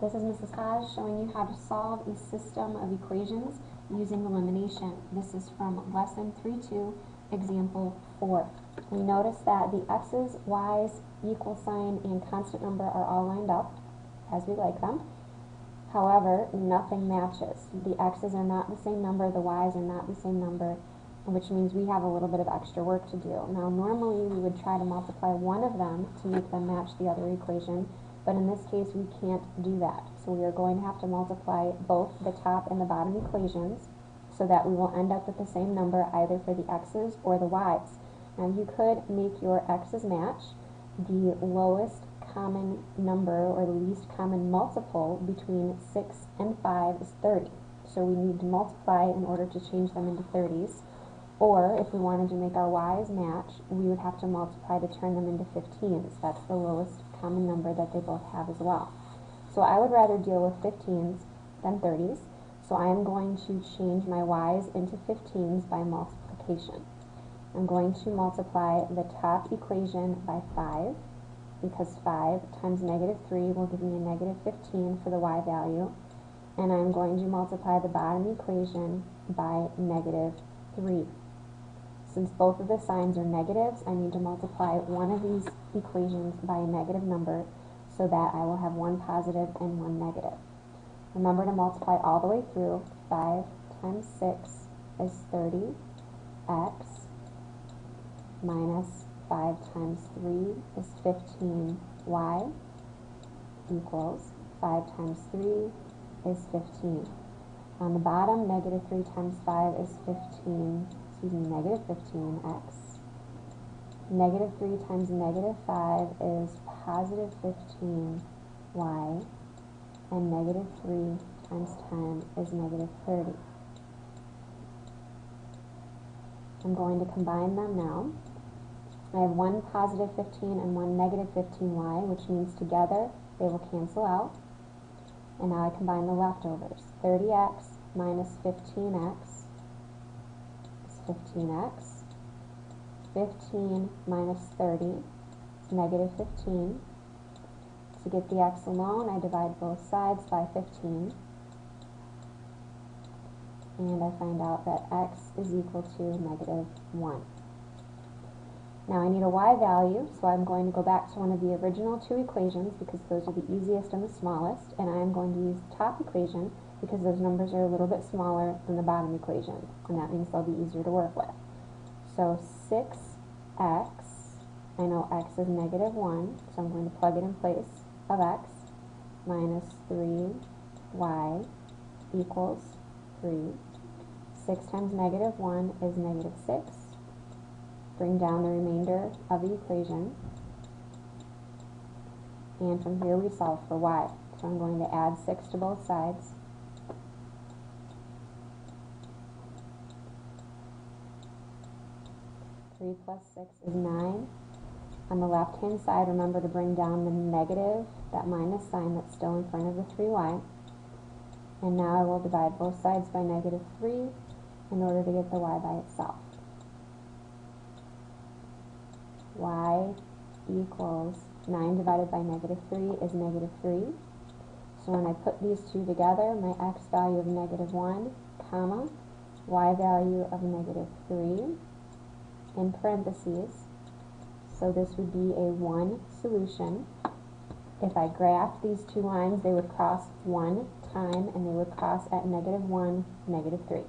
This is Mrs. Haase showing you how to solve a system of equations using elimination. This is from Lesson 3-2, Example 4. We notice that the x's, y's, equal sign, and constant number are all lined up as we like them. However, nothing matches. The x's are not the same number, the y's are not the same number, which means we have a little bit of extra work to do. Now, normally we would try to multiply one of them to make them match the other equation, but in this case we can't do that. So we are going to have to multiply both the top and the bottom equations so that we will end up with the same number either for the x's or the y's. Now, you could make your x's match. The lowest common number or the least common multiple between 6 and 5 is 30. So we need to multiply in order to change them into 30s. Or if we wanted to make our y's match, we would have to multiply to turn them into 15s. That's the lowest common number that they both have as well. So I would rather deal with 15s than 30s. So I am going to change my y's into 15s by multiplication. I'm going to multiply the top equation by 5, because 5 times negative 3 will give me a negative 15 for the y value. And I'm going to multiply the bottom equation by negative 3. Since both of the signs are negatives, I need to multiply one of these equations by a negative number so that I will have one positive and one negative. Remember to multiply all the way through. 5 times 6 is 30. X minus 5 times 3 is 15. Y equals 5 times 3 is 15. On the bottom, negative 3 times 5 is 15. Negative 15x. Negative 3 times negative 5 is positive 15y. And negative 3 times 10 is negative 30. I'm going to combine them now. I have one positive 15 and one negative 15y, which means together they will cancel out. And now I combine the leftovers. 30x minus 15x. 15x. 15 minus 30 is negative 15. To get the x alone, I divide both sides by 15. And I find out that x is equal to negative 1. Now I need a y value, so I'm going to go back to one of the original two equations because those are the easiest and the smallest, and I am going to use the top equation because those numbers are a little bit smaller than the bottom equation, and that means they'll be easier to work with. So 6x, I know x is negative 1, so I'm going to plug it in place of x, minus 3y equals 3. 6 times negative 1 is negative 6. Bring down the remainder of the equation, and from here we solve for y. So I'm going to add 6 to both sides. 3 plus 6 is 9. On the left-hand side, remember to bring down the negative, that minus sign that's still in front of the 3y. And now I will divide both sides by negative 3 in order to get the y by itself. Y equals 9 divided by negative 3 is negative 3. So when I put these two together, my x value of negative 1, comma, y value of negative 3, in parentheses, so this would be a 1 solution. If I graphed these two lines, they would cross one time, and they would cross at negative 1, negative 3.